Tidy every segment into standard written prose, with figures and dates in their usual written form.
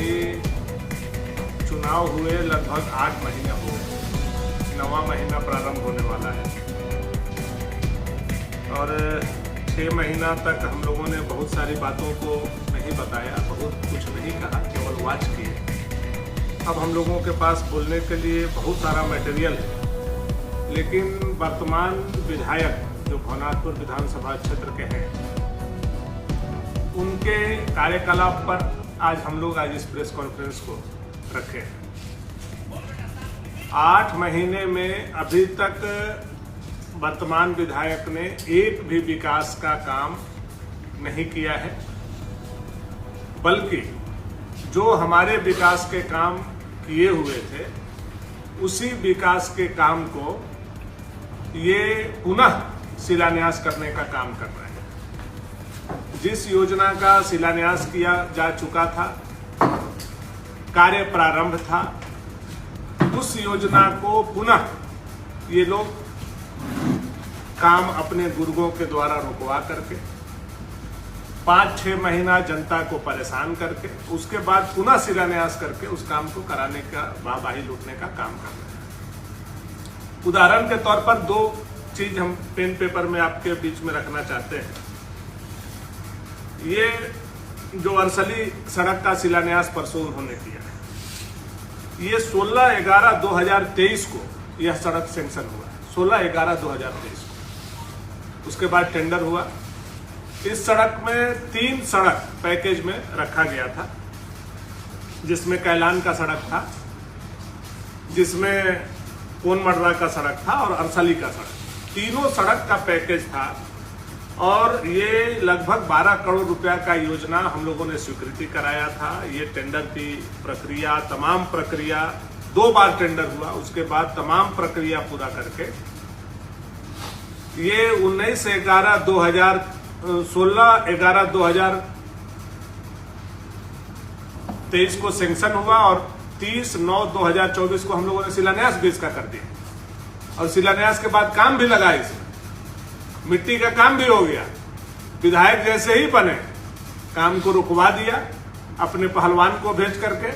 कि चुनाव हुए लगभग 8 महीने हो गए, 9वां महीना प्रारंभ होने वाला है और 6 महीना तक हम लोगों ने बहुत सारी बातों को नहीं बताया, बहुत कुछ नहीं कहा, केवल वॉच किए। अब हम लोगों के पास बोलने के लिए बहुत सारा मटेरियल है, लेकिन वर्तमान विधायक जो भवनाथपुर विधानसभा क्षेत्र के हैं, उनके कार्यकलाप पर आज इस प्रेस कॉन्फ्रेंस को रखे हैं। 8 महीने में अभी तक वर्तमान विधायक ने एक भी विकास का काम नहीं किया है, बल्कि जो हमारे विकास के काम किए हुए थे उसी विकास के काम को ये पुनः शिलान्यास करने का काम कर रहे हैं। जिस योजना का शिलान्यास किया जा चुका था, कार्य प्रारंभ था, उस योजना को पुनः ये लोग काम अपने गुर्गों के द्वारा रुकवा करके 5-6 महीना जनता को परेशान करके उसके बाद पुनः शिलान्यास करके उस काम को कराने का, वाहवाही लूटने का काम कर रहे हैं। उदाहरण के तौर पर 2 चीज हम पेन पेपर में आपके बीच में रखना चाहते हैं। ये जो अरसली सड़क का शिलान्यास परसों उन्होंने किया है, ये 16/11/2023 को यह सड़क सैंक्शन हुआ है, 16/11/2023 को। उसके बाद टेंडर हुआ। इस सड़क में 3 सड़क पैकेज में रखा गया था, जिसमें कैलान का सड़क था, जिसमें कोनमर्रा का सड़क था और अरसली का सड़क। तीनों सड़क का पैकेज था और ये लगभग 12 करोड़ रुपया का योजना हम लोगों ने स्वीकृति कराया था। ये टेंडर की प्रक्रिया, तमाम प्रक्रिया 2 बार टेंडर हुआ, उसके बाद तमाम प्रक्रिया पूरा करके ये 16/11/2023 को सैंक्शन हुआ और 30/9/2024 को हम लोगों ने शिलान्यास भी इसका कर दिया। और शिलान्यास के बाद काम भी लगा, इसमें मिट्टी का काम भी हो गया। विधायक जैसे ही बने काम को रुकवा दिया अपने पहलवान को भेज करके,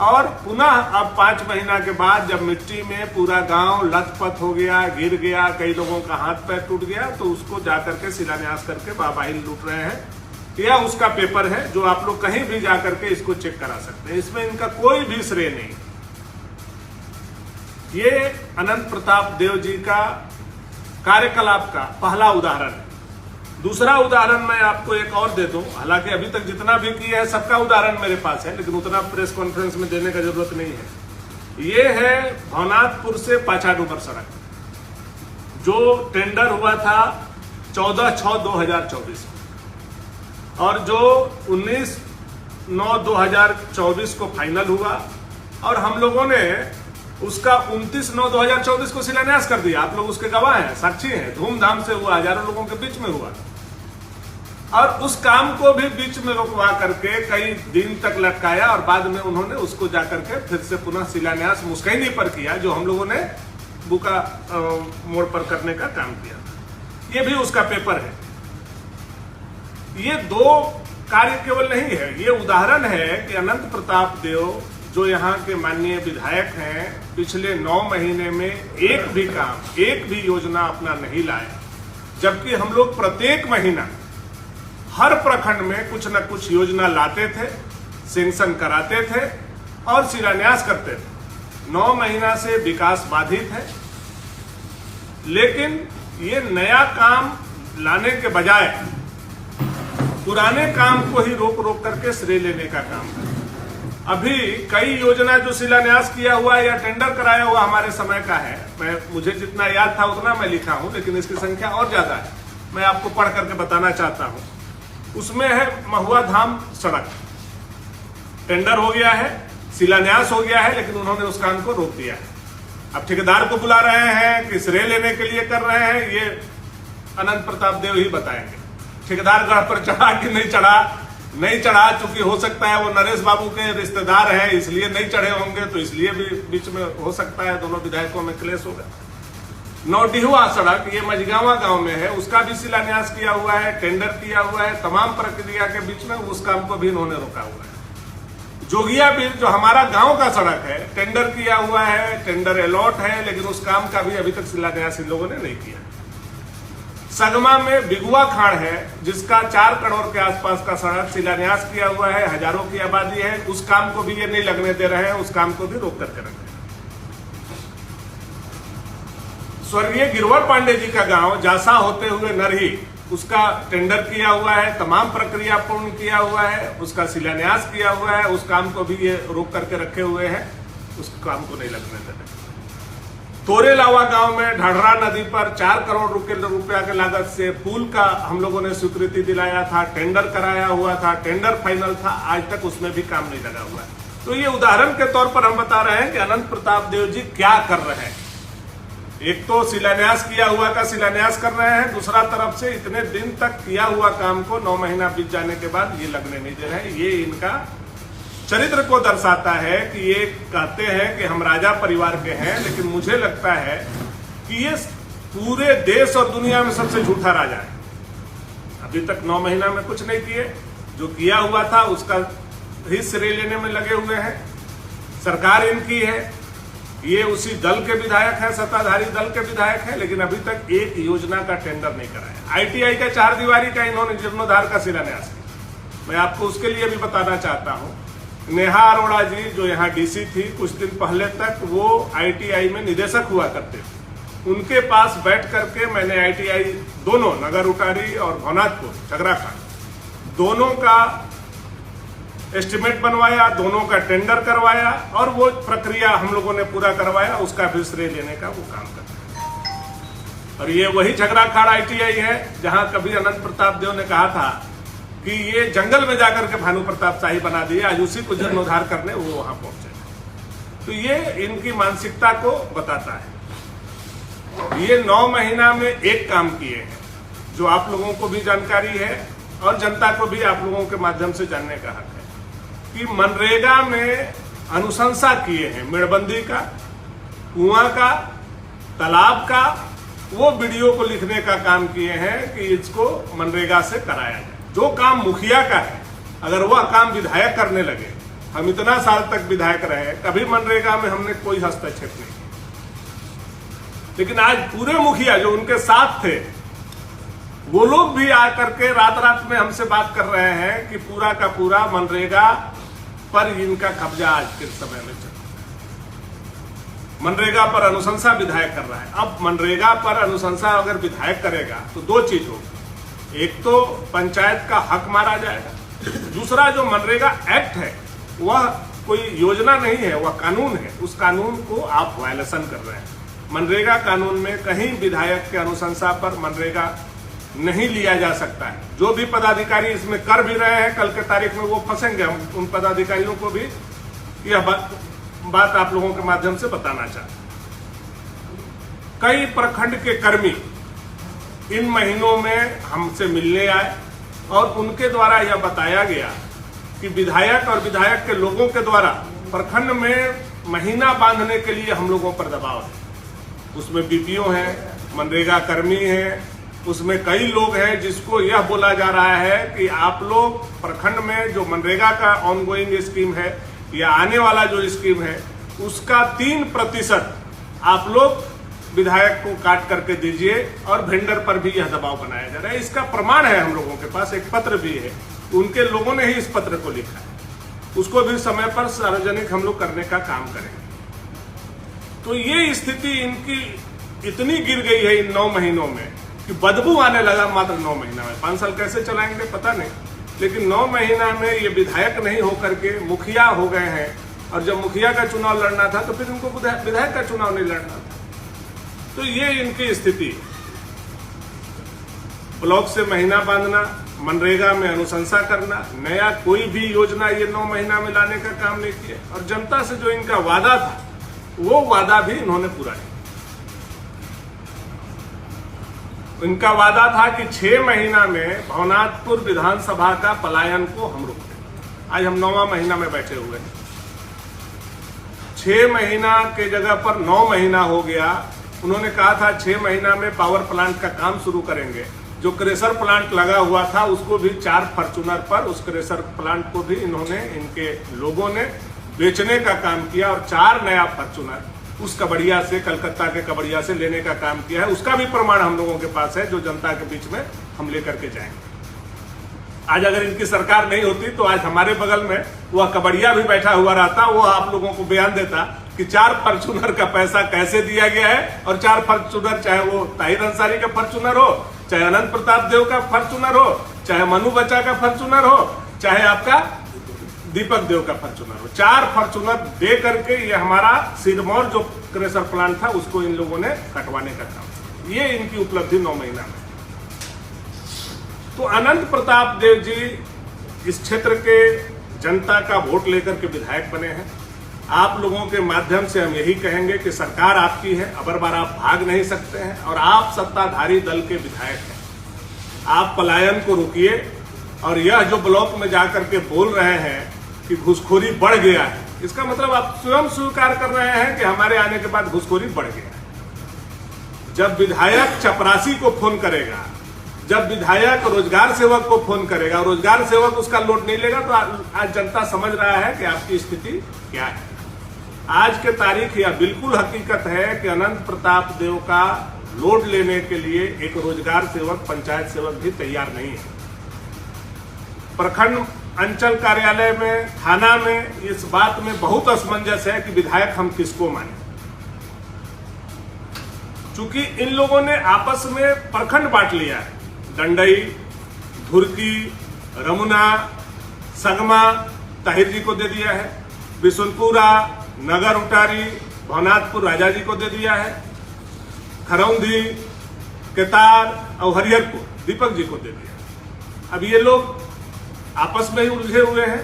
और पुनः अब 5 महीना के बाद जब मिट्टी में पूरा गांव लथपथ हो गया, गिर गया, कई लोगों का हाथ पैर टूट गया, तो उसको जाकर के शिलान्यास करके वाहवाही लूट रहे हैं। यह उसका पेपर है जो आप लोग कहीं भी जाकर के इसको चेक करा सकते हैं। इसमें इनका कोई भी श्रेय नहीं। ये अनंत प्रताप देव जी का कार्यकलाप का पहला उदाहरण है। दूसरा उदाहरण मैं आपको एक और दे दूं, हालांकि अभी तक जितना भी किया है सबका उदाहरण मेरे पास है, लेकिन उतना प्रेस कॉन्फ्रेंस में देने का जरूरत नहीं है। ये है भवनाथपुर से पाछाडूबर सड़क, जो टेंडर हुआ था 14/6/2024 और जो 19/9/2024 को फाइनल हुआ और हम लोगों ने उसका 29/9/2024 को शिलान्यास कर दिया। आप लोग उसके गवाह हैं, साक्षी हैं। धूमधाम से हुआ, हजारों लोगों के बीच में हुआ और उस काम को भी बीच में रुकवा करके कई दिन तक लटकाया और बाद में उन्होंने उसको जाकर के फिर से पुनः शिलान्यास मुस्कैनी पर किया, जो हम लोगों ने बुका मोड़ पर करने का काम किया था। ये भी उसका पेपर है। ये 2 कार्य केवल नहीं है, ये उदाहरण है कि अनंत प्रताप देव जो यहाँ के माननीय विधायक हैं, पिछले 9 महीने में एक भी काम, एक भी योजना अपना नहीं लाए, जबकि हम लोग प्रत्येक महीना हर प्रखंड में कुछ न कुछ योजना लाते थे, सैंक्शन कराते थे और शिलान्यास करते थे। 9 महीना से विकास बाधित है, लेकिन ये नया काम लाने के बजाय पुराने काम को ही रोक रोक करके श्रेय लेने का काम है। अभी कई योजना जो शिलान्यास किया हुआ या टेंडर कराया हुआ हमारे समय का है, मुझे जितना याद था उतना मैं लिखा हूं, लेकिन इसकी संख्या और ज्यादा है। मैं आपको पढ़ करके बताना चाहता हूं। उसमें है महुआ धाम सड़क, टेंडर हो गया है, शिलान्यास हो गया है, लेकिन उन्होंने उस काम को रोक दिया है। अब ठेकेदार को बुला रहे हैं कि श्रेय लेने के लिए कर रहे हैं, ये अनंत प्रताप देव ही बताएंगे। ठेकेदार गढ़ पर चढ़ा कि नहीं चढ़ा, चूंकि हो सकता है वो नरेश बाबू के रिश्तेदार है इसलिए नहीं चढ़े होंगे, तो इसलिए भी बीच में हो सकता है दोनों विधायकों में क्लेश होगा। नौडिहुआ सड़क, ये मझगावा गांव में है, उसका भी शिलान्यास किया हुआ है, टेंडर किया हुआ है, तमाम प्रक्रिया के बीच में उस काम को भी इन्होंने रोका हुआ है। जोगिया बिल जो हमारा गांव का सड़क है, टेंडर किया हुआ है, टेंडर अलॉट है, लेकिन उस काम का भी अभी तक शिलान्यास इन लोगों ने नहीं किया। सगमा में बिगुआ खाड़ है, जिसका 4 करोड़ के आसपास का सड़क शिलान्यास किया हुआ है, हजारों की आबादी है, उस काम को भी ये नहीं लगने दे रहे हैं, उस काम को भी रोक करके रखे। स्वर्गीय गिरवर पांडे जी का गांव जासा होते हुए नरही, उसका टेंडर किया हुआ है, तमाम प्रक्रिया पूर्ण किया हुआ है, उसका शिलान्यास किया हुआ है, उस काम को भी ये रोक करके रखे हुए हैं, उस काम को नहीं लगने दे रहे। तोरेलावा गांव में ढाढरा नदी पर 4 करोड़ रुपया की लागत से पुल का हम लोगों ने स्वीकृति दिलाया था, टेंडर कराया हुआ था, टेंडर फाइनल था, आज तक उसमें भी काम नहीं लगा हुआ है। तो ये उदाहरण के तौर पर हम बता रहे हैं कि अनंत प्रताप देव जी क्या कर रहे हैं। एक तो शिलान्यास किया हुआ का शिलान्यास कर रहे हैं, दूसरा तरफ से इतने दिन तक किया हुआ काम को 9 महीना बीत जाने के बाद ये लगने नहीं दे रहे हैं। ये इनका चरित्र को दर्शाता है कि ये कहते हैं कि हम राजा परिवार के हैं, लेकिन मुझे लगता है कि ये पूरे देश और दुनिया में सबसे झूठा राजा है। अभी तक 9 महीना में कुछ नहीं किए, जो किया हुआ था उसका ही श्रेय लेने में लगे हुए हैं। सरकार इनकी है, ये उसी दल के विधायक है, सत्ताधारी दल के विधायक है, लेकिन अभी तक एक योजना का टेंडर नहीं कराया। आईटीआई का 4 दीवारी का इन्होंने जीर्णोद्धार का शिलान्यास किया। मैं आपको उसके लिए भी बताना चाहता हूं, नेहा अरोड़ा जी जो यहाँ डीसी थी, कुछ दिन पहले तक वो आईटीआई में निदेशक हुआ करते थे। उनके पास बैठ करके मैंने आईटीआई दोनों नगर उटारी और भवनाथपुर चगराखंड दोनों का एस्टिमेट बनवाया, दोनों का टेंडर करवाया और वो प्रक्रिया हम लोगों ने पूरा करवाया, उसका भी श्रेय लेने का वो काम करते हैं। और ये वही झगड़ाखाड़ आईटीआई है जहां कभी अनंत प्रताप देव ने कहा था कि ये जंगल में जाकर के भानु प्रताप शाही बना दिए, आज उसी को जीर्णोद्धार करने वो वहां पहुंचे। तो ये इनकी मानसिकता को बताता है। ये 9 महीना में एक काम किए हैं जो आप लोगों को भी जानकारी है और जनता को भी आप लोगों के माध्यम से जानने का हक है कि मनरेगा में अनुशंसा किए हैं, मेड़बंदी का, कुआं का, तालाब का, वो वीडियो को लिखने का काम किए हैं कि इसको मनरेगा से कराया जाए। जो काम मुखिया का है, अगर वह काम विधायक करने लगे, हम इतना साल तक विधायक रहे, कभी मनरेगा में हमने कोई हस्तक्षेप नहीं किया। लेकिन आज पूरे मुखिया जो उनके साथ थे, वो लोग भी आकर के रात रात में हमसे बात कर रहे हैं कि पूरा का पूरा मनरेगा पर इनका कब्जा आज के समय में चल रहा है। मनरेगा पर अनुशंसा विधायक कर रहा है। अब मनरेगा पर अनुशंसा अगर विधायक करेगा तो 2 चीज होगी, एक तो पंचायत का हक मारा जाएगा, दूसरा जो मनरेगा एक्ट है वह कोई योजना नहीं है, वह कानून है, उस कानून को आप वायलेशन कर रहे हैं। मनरेगा कानून में कहीं विधायक के अनुशंसा पर मनरेगा नहीं लिया जा सकता है। जो भी पदाधिकारी इसमें कर भी रहे हैं, कल के तारीख में वो फंसेंगे। हम उन पदाधिकारियों को भी यह बात आप लोगों के माध्यम से बताना चाहते हैं। कई प्रखंड के कर्मी इन महीनों में हमसे मिलने आए और उनके द्वारा यह बताया गया कि विधायक और विधायक के लोगों के द्वारा प्रखंड में महीना बांधने के लिए हम लोगों पर दबाव है। उसमें बीपीओ हैं, मनरेगा कर्मी हैं, उसमें कई लोग हैं जिसको यह बोला जा रहा है कि आप लोग प्रखंड में जो मनरेगा का ऑनगोइंग स्कीम है या आने वाला जो स्कीम है उसका 3% आप लोग विधायक को काट करके दीजिए, और वेंडर पर भी यह दबाव बनाया जा रहा है। इसका प्रमाण है हम लोगों के पास, एक पत्र भी है, उनके लोगों ने ही इस पत्र को लिखा है। उसको भी समय पर सार्वजनिक हम लोग करने का काम करेंगे। तो ये स्थिति इनकी इतनी गिर गई है इन 9 महीनों में कि बदबू आने लगा मात्र 9 महीना में। 5 साल कैसे चलाएंगे पता नहीं, लेकिन 9 महीना में ये विधायक नहीं होकर के मुखिया हो गए हैं। और जब मुखिया का चुनाव लड़ना था तो फिर उनको विधायक का चुनाव नहीं लड़ना था। तो ये इनकी स्थिति, ब्लॉक से महीना बांधना, मनरेगा में अनुशंसा करना, नया कोई भी योजना ये 9 महीना में लाने का काम नहीं किया। और जनता से जो इनका वादा था वो वादा भी इन्होंने पूरा नहीं। इनका वादा था कि 6 महीना में भवनाथपुर विधानसभा का पलायन को हम रोक देंगे। आज हम 9वां महीना में बैठे हुए हैं। 6 महीना के जगह पर 9 महीना हो गया। उन्होंने कहा था 6 महीना में पावर प्लांट का काम शुरू करेंगे, जो क्रेशर प्लांट लगा हुआ था उसको भी 4 फॉर्च्यूनर पर, उस क्रेशर प्लांट को भी इन्होंने, इनके लोगों ने बेचने का काम किया और 4 नया फॉर्च्यूनर उस कबड़िया से, कलकत्ता के कबड़िया से लेने का काम किया है। उसका भी प्रमाण हम लोगों के पास है, जो जनता के बीच में हम लेकर के जाएंगे। आज अगर इनकी सरकार नहीं होती तो आज हमारे बगल में वह कबड़िया भी बैठा हुआ रहता, वो आप लोगों को बयान देता कि 4 फॉर्च्यूनर का पैसा कैसे दिया गया है। और 4 फॉर्च्यूनर, चाहे वो ताहिर अंसारी का फॉर्च्यूनर हो, चाहे अनंत प्रताप देव का फॉर्च्यूनर हो, चाहे मनु बच्चा का फॉर्च्यूनर हो, चाहे आपका दीपक देव का फॉर्च्यूनर हो, 4 फॉर्च्यूनर दे करके ये हमारा सिरमौर जो क्रेशर प्लांट था उसको इन लोगों ने कटवाने का काम, ये इनकी उपलब्धि 9 महीना में। तो अनंत प्रताप देव जी इस क्षेत्र के जनता का वोट लेकर के विधायक बने हैं। आप लोगों के माध्यम से हम यही कहेंगे कि सरकार आपकी है, अबर बार आप भाग नहीं सकते हैं और आप सत्ताधारी दल के विधायक हैं। आप पलायन को रोकिए। और यह जो ब्लॉक में जाकर के बोल रहे हैं कि घुसखोरी बढ़ गया है, इसका मतलब आप स्वयं स्वीकार कर रहे हैं कि हमारे आने के बाद घुसखोरी बढ़ गया है। जब विधायक चपरासी को फोन करेगा, जब विधायक रोजगार सेवक को फोन करेगा, रोजगार सेवक उसका लोड नहीं लेगा, तो आज जनता समझ रहा है कि आपकी स्थिति क्या है। आज के तारीख यह बिल्कुल हकीकत है कि अनंत प्रताप देव का लोड लेने के लिए एक रोजगार सेवक, पंचायत सेवक भी तैयार नहीं है। प्रखंड अंचल कार्यालय में, थाना में इस बात में बहुत असमंजस है कि विधायक हम किसको माने, चूंकि इन लोगों ने आपस में प्रखंड बांट लिया है। डंडई, धुरकी, रमुना, सगमा ताहिर जी को दे दिया है, बिशुनपुरा, नगर उटारी, भवनाथपुर राजा जी को दे दिया है, खरौंदी, केतार और हरिहरपुर दीपक जी को दे दिया। अब ये लोग आपस में ही उलझे हुए हैं,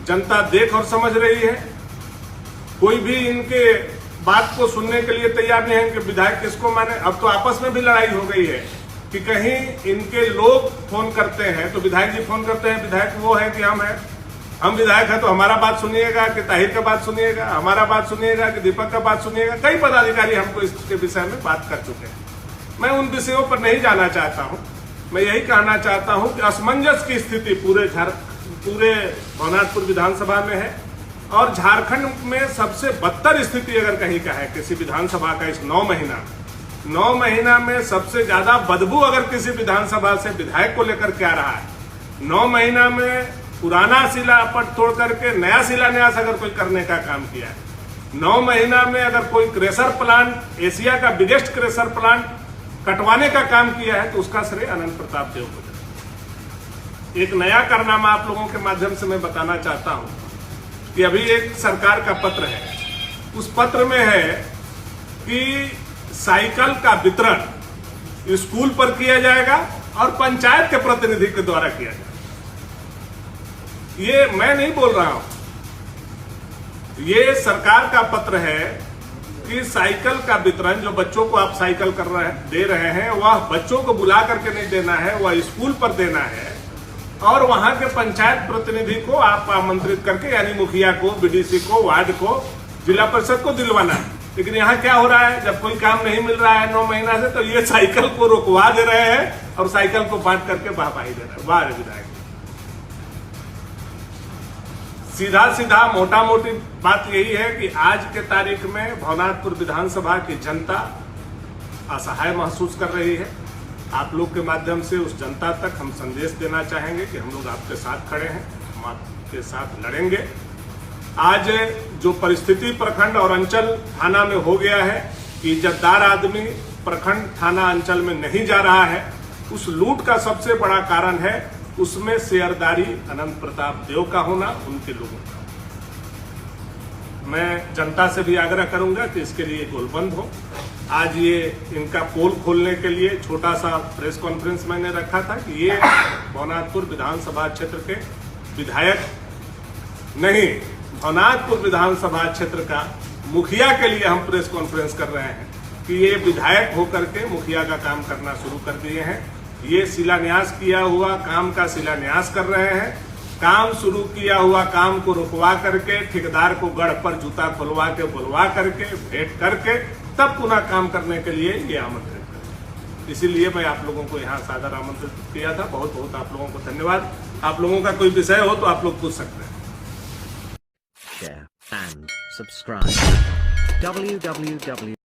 जनता देख और समझ रही है। कोई भी इनके बात को सुनने के लिए तैयार नहीं है कि विधायक किसको माने। अब तो आपस में भी लड़ाई हो गई है कि कहीं इनके लोग फोन करते हैं तो विधायक जी फोन करते हैं, विधायक वो है कि हम विधायक हैं तो हमारा बात सुनिएगा कि ताहिर का बात सुनिएगा, हमारा बात सुनिएगा कि दीपक का बात सुनिएगा। कई पदाधिकारी हमको इसके विषय में बात कर चुके हैं। मैं उन विषयों पर नहीं जाना चाहता हूं। मैं यही कहना चाहता हूं कि असमंजस की स्थिति पूरे भवनाथपुर विधानसभा में है और झारखंड में सबसे बदतर स्थिति अगर कहीं का है किसी विधानसभा का इस 9 महीना में सबसे ज्यादा बदबू अगर किसी विधानसभा से विधायक को लेकर के आ रहा है। 9 महीना में पुराना शिलापट तोड़ करके नया शिलान्यास अगर कोई करने का काम किया है, 9 महीना में अगर कोई क्रेशर प्लांट, एशिया का बिगेस्ट क्रेशर प्लांट कटवाने का काम किया है तो उसका श्रेय अनंत प्रताप देव को जाए। एक नया कारनामा आप लोगों के माध्यम से मैं बताना चाहता हूं कि अभी एक सरकार का पत्र है, उस पत्र में है कि साइकिल का वितरण स्कूल पर किया जाएगा और पंचायत के प्रतिनिधि के द्वारा किया जाएगा। ये मैं नहीं बोल रहा हूं, ये सरकार का पत्र है कि साइकिल का वितरण, जो बच्चों को आप साइकिल दे रहे हैं, वह बच्चों को बुला करके नहीं देना है, वह स्कूल पर देना है और वहां के पंचायत प्रतिनिधि को आप आमंत्रित करके, यानी मुखिया को, बीडीसी को, वार्ड को, जिला परिषद को दिलवाना है। लेकिन यहाँ क्या हो रहा है, जब कोई काम नहीं मिल रहा है 9 महीना से, तो ये साइकिल को रुकवा दे रहे हैं और साइकिल को बांट करके वाहवाही दे रहे हैं। वाह विधायक, सीधा मोटा मोटी बात यही है कि आज के तारीख में भवनाथपुर विधानसभा की जनता असहाय महसूस कर रही है। आप लोग के माध्यम से उस जनता तक हम संदेश देना चाहेंगे कि हम लोग आपके साथ खड़े हैं, हम आपके साथ लड़ेंगे। आज जो परिस्थिति प्रखंड और अंचल थाना में हो गया है कि इज्जतदार आदमी प्रखंड थाना अंचल में नहीं जा रहा है, उस लूट का सबसे बड़ा कारण है उसमें शेयरदारी अनंत प्रताप देव का होना, उनके लोगों का। मैं जनता से भी आग्रह करूंगा कि इसके लिए गोलबंद हो। आज ये इनका पोल खोलने के लिए छोटा सा प्रेस कॉन्फ्रेंस मैंने रखा था कि ये भवनाथपुर विधानसभा क्षेत्र के विधायक नहीं, भवनाथपुर विधानसभा क्षेत्र का मुखिया के लिए हम प्रेस कॉन्फ्रेंस कर रहे हैं कि ये विधायक होकर के मुखिया का काम करना शुरू कर दिए हैं। ये शिलान्यास किया हुआ काम का शिलान्यास कर रहे हैं। काम शुरू किया हुआ काम को रुकवा करके, ठेकेदार को गढ़ पर जूता खुलवा के बुलवा करके, भेंट करके, तब पुनः काम करने के लिए ये आमंत्रित करें। इसीलिए मैं आप लोगों को यहाँ सादर आमंत्रित किया था। बहुत बहुत आप लोगों को धन्यवाद। आप लोगों का कोई विषय हो तो आप लोग पूछ सकते हैं। Share and subscribe. www.in